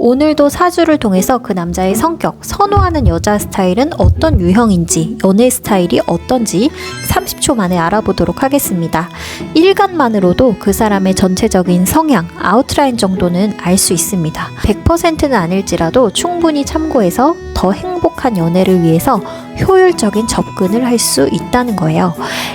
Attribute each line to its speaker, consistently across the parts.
Speaker 1: 오늘도 사주를 통해서 그 남자의 성격, 선호하는 여자 스타일은 어떤 유형인지, 연애 스타일이 어떤지 30초 만에 알아보도록 하겠습니다. 일간만으로도 그 사람의 전체적인 성향, 아웃라인 정도는 알 수 있습니다. 100%는 아닐지라도 충분히 참고해서 더 행복한 연애를 위해서 효율적인 접근을 할 수 있다는 거예요.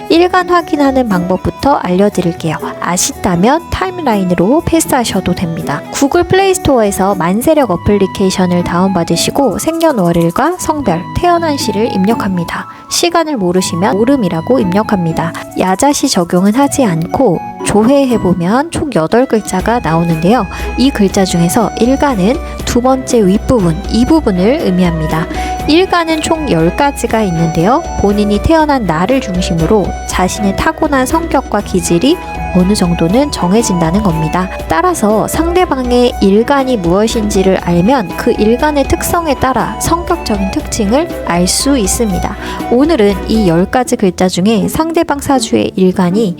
Speaker 1: 일간 확인하는 방법부터 알려드릴게요. 아쉽다면 타임라인으로 패스하셔도 됩니다. 구글 플레이스토어에서 만세력 어플리케이션을 다운받으시고 생년월일과 성별, 태어난 시를 입력합니다. 시간을 모르시면 오름이라고 입력합니다. 야자시 적용은 하지 않고 조회해보면 총 8글자가 나오는데요. 이 글자 중에서 일간은 두 번째 윗부분, 이 부분을 의미합니다. 일간은 총 10가지가 있는데요. 본인이 태어난 날을 중심으로 자신의 타고난 성격과 기질이 어느 정도는 정해진다는 겁니다. 따라서 상대방의 일간이 무엇인지를 알면 그 일간의 특성에 따라 성격적인 특징을 알 수 있습니다. 오늘은 이 10가지 글자 중에 상대방 사주의 일간이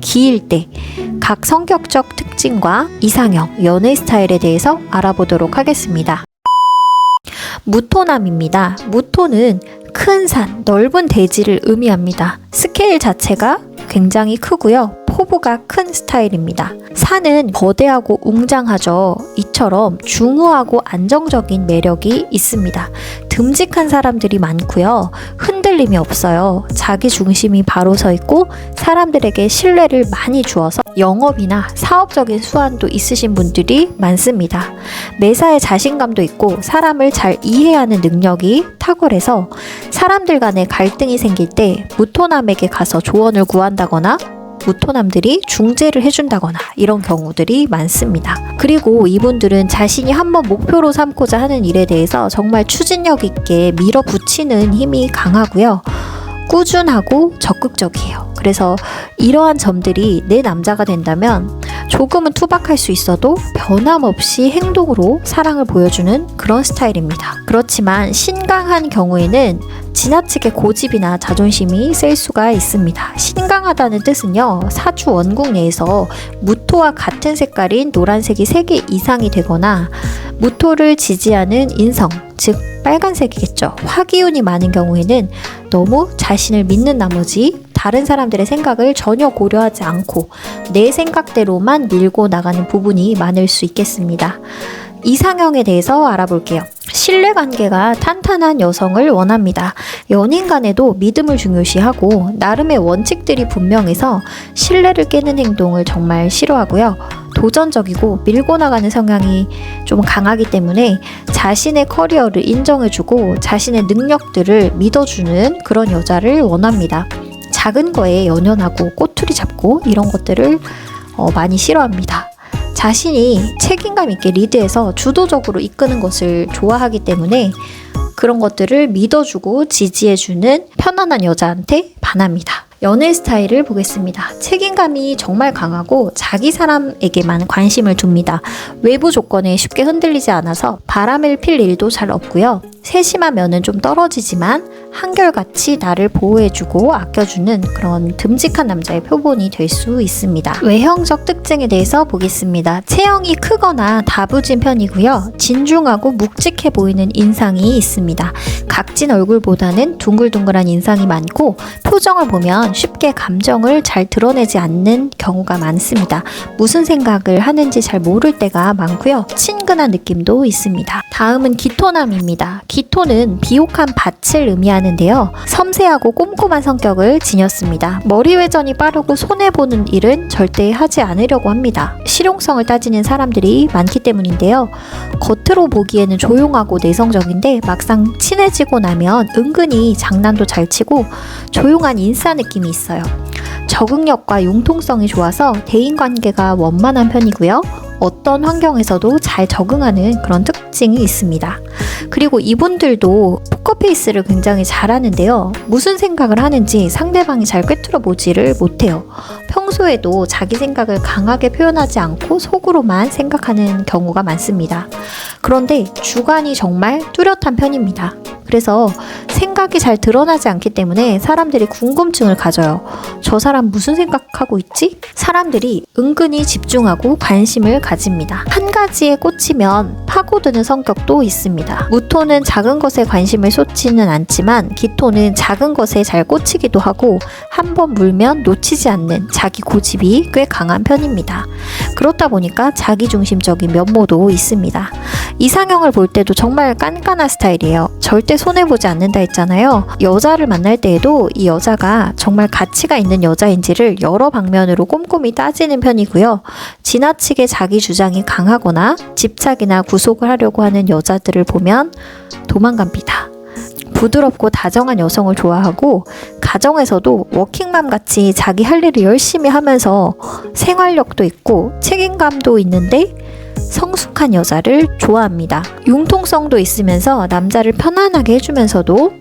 Speaker 1: 기일 때 각 성격적 특징과 이상형, 연애 스타일에 대해서 알아보도록 하겠습니다. 무토남입니다. 무토는 큰 산, 넓은 대지를 의미합니다. 스케일 자체가 굉장히 크고요. 포부가 큰 스타일입니다. 산은 거대하고 웅장하죠. 이처럼 중후하고 안정적인 매력이 있습니다. 듬직한 사람들이 많고요. 흔들림이 없어요. 자기 중심이 바로 서 있고 사람들에게 신뢰를 많이 주어서 영업이나 사업적인 수완도 있으신 분들이 많습니다. 매사에 자신감도 있고 사람을 잘 이해하는 능력이 탁월해서 사람들 간에 갈등이 생길 때 무토남에게 가서 조언을 구한다거나 무토남들이 중재를 해준다거나 이런 경우들이 많습니다. 그리고 이분들은 자신이 한번 목표로 삼고자 하는 일에 대해서 정말 추진력 있게 밀어붙이는 힘이 강하고요. 꾸준하고 적극적이에요. 그래서 이러한 점들이 내 남자가 된다면 조금은 투박할 수 있어도 변함없이 행동으로 사랑을 보여주는 그런 스타일입니다. 그렇지만 신강한 경우에는 지나치게 고집이나 자존심이 셀 수가 있습니다. 신강하다는 뜻은요, 사주 원국 내에서 무토와 같은 색깔인 노란색이 3개 이상이 되거나 무토를 지지하는 인성, 즉 빨간색이겠죠. 화기운이 많은 경우에는 너무 자신을 믿는 나머지 다른 사람들의 생각을 전혀 고려하지 않고 내 생각대로만 밀고 나가는 부분이 많을 수 있겠습니다. 이상형에 대해서 알아볼게요. 신뢰관계가 탄탄한 여성을 원합니다. 연인 간에도 믿음을 중요시하고 나름의 원칙들이 분명해서 신뢰를 깨는 행동을 정말 싫어하고요. 도전적이고 밀고 나가는 성향이 좀 강하기 때문에 자신의 커리어를 인정해주고 자신의 능력들을 믿어주는 그런 여자를 원합니다. 작은 거에 연연하고 꼬투리 잡고 이런 것들을 많이 싫어합니다. 자신이 책임감 있게 리드해서 주도적으로 이끄는 것을 좋아하기 때문에 그런 것들을 믿어주고 지지해주는 편안한 여자한테 반합니다. 연애 스타일을 보겠습니다. 책임감이 정말 강하고 자기 사람에게만 관심을 둡니다. 외부 조건에 쉽게 흔들리지 않아서 바람을 필 일도 잘 없고요. 세심한 면은 좀 떨어지지만 한결같이 나를 보호해주고 아껴주는 그런 듬직한 남자의 표본이 될 수 있습니다. 외형적 특징에 대해서 보겠습니다. 체형이 크거나 다부진 편이고요. 진중하고 묵직해 보이는 인상이 있습니다. 각진 얼굴보다는 둥글둥글한 인상이 많고 표정을 보면 쉽게 감정을 잘 드러내지 않는 경우가 많습니다. 무슨 생각을 하는지 잘 모를 때가 많고요. 친근한 느낌도 있습니다. 다음은 기토남입니다. 기토는 비옥한 밭을 의미하는데요. 섬세하고 꼼꼼한 성격을 지녔습니다. 머리 회전이 빠르고 손해보는 일은 절대 하지 않으려고 합니다. 실용성을 따지는 사람들이 많기 때문인데요. 겉으로 보기에는 조용하고 내성적인데 막상 친해지고 나면 은근히 장난도 잘 치고 조용한 인싸 느낌이 있어요. 적응력과 융통성이 좋아서 대인관계가 원만한 편이고요. 어떤 환경에서도 잘 적응하는 그런 특징이 있습니다. 그리고 이분들도 포커페이스를 굉장히 잘하는데요. 무슨 생각을 하는지 상대방이 잘 꿰뚫어 보지를 못해요. 평소에도 자기 생각을 강하게 표현하지 않고 속으로만 생각하는 경우가 많습니다. 그런데 주관이 정말 뚜렷한 편입니다. 그래서 생각이 잘 드러나지 않기 때문에 사람들이 궁금증을 가져요. 저 사람 무슨 생각하고 있지? 사람들이 은근히 집중하고 관심을 가집니다. 한 가지에 꽂히면 파고드는 성격도 있습니다. 무토는 작은 것에 관심을 쏟지는 않지만 기토는 작은 것에 잘 꽂히기도 하고 한번 물면 놓치지 않는 자기 고집이 꽤 강한 편입니다. 그렇다 보니까 자기중심적인 면모도 있습니다. 이상형을 볼 때도 정말 깐깐한 스타일이에요. 절대 손해보지 않는다 했잖아요. 여자를 만날 때에도 이 여자가 정말 가치가 있는 여자인지를 여러 방면으로 꼼꼼히 따지는 편이고요. 지나치게 자기 주장이 강하거나 집착이나 구속을 하려고 하는 여자들을 보면 도망갑니다. 부드럽고 다정한 여성을 좋아하고 가정에서도 워킹맘 같이 자기 할 일을 열심히 하면서 생활력도 있고 책임감도 있는데 성숙한 여자를 좋아합니다. 융통성도 있으면서 남자를 편안하게 해주면서도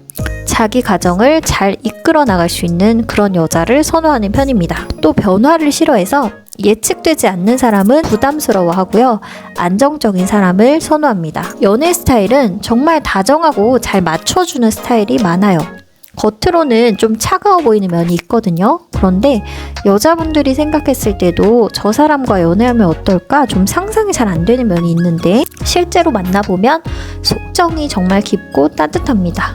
Speaker 1: 자기 가정을 잘 이끌어 나갈 수 있는 그런 여자를 선호하는 편입니다. 또 변화를 싫어해서 예측되지 않는 사람은 부담스러워하고요. 안정적인 사람을 선호합니다. 연애 스타일은 정말 다정하고 잘 맞춰주는 스타일이 많아요. 겉으로는 좀 차가워 보이는 면이 있거든요. 그런데 여자분들이 생각했을 때도 저 사람과 연애하면 어떨까 좀 상상이 잘 안 되는 면이 있는데 실제로 만나보면 속정이 정말 깊고 따뜻합니다.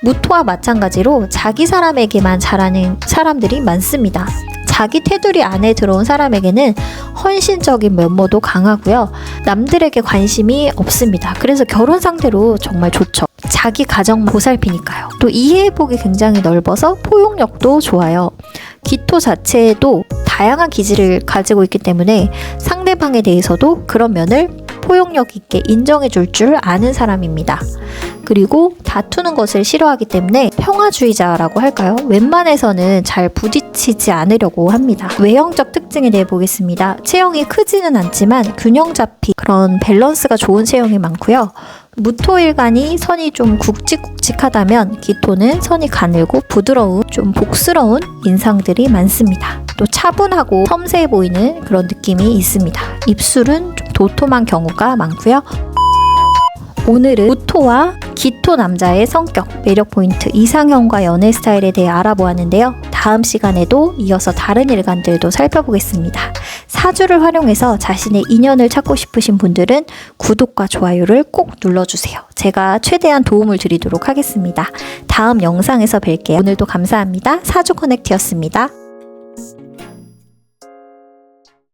Speaker 1: 무토와 마찬가지로 자기 사람에게만 잘하는 사람들이 많습니다. 자기 테두리 안에 들어온 사람에게는 헌신적인 면모도 강하고요. 남들에게 관심이 없습니다. 그래서 결혼 상대로 정말 좋죠. 자기 가정만 보살피니까요. 또 이해복이 굉장히 넓어서 포용력도 좋아요. 기토 자체에도 다양한 기질을 가지고 있기 때문에 상대방에 대해서도 그런 면을 포용력 있게 인정해 줄 줄 아는 사람입니다. 그리고 다투는 것을 싫어하기 때문에 평화주의자라고 할까요? 웬만해서는 잘 부딪히지 않으려고 합니다. 외형적 특징에 대해 보겠습니다. 체형이 크지는 않지만 균형 잡힌 그런 밸런스가 좋은 체형이 많고요. 무토일간이 선이 좀 굵직굵직하다면 기토는 선이 가늘고 부드러운 좀 복스러운 인상들이 많습니다. 또 차분하고 섬세해 보이는 그런 느낌이 있습니다. 입술은 좀 도톰한 경우가 많고요. 오늘은 무토와 기토 남자의 성격, 매력 포인트, 이상형과 연애 스타일에 대해 알아보았는데요. 다음 시간에도 이어서 다른 일간들도 살펴보겠습니다. 사주를 활용해서 자신의 인연을 찾고 싶으신 분들은 구독과 좋아요를 꼭 눌러주세요. 제가 최대한 도움을 드리도록 하겠습니다. 다음 영상에서 뵐게요. 오늘도 감사합니다. 사주 커넥트였습니다.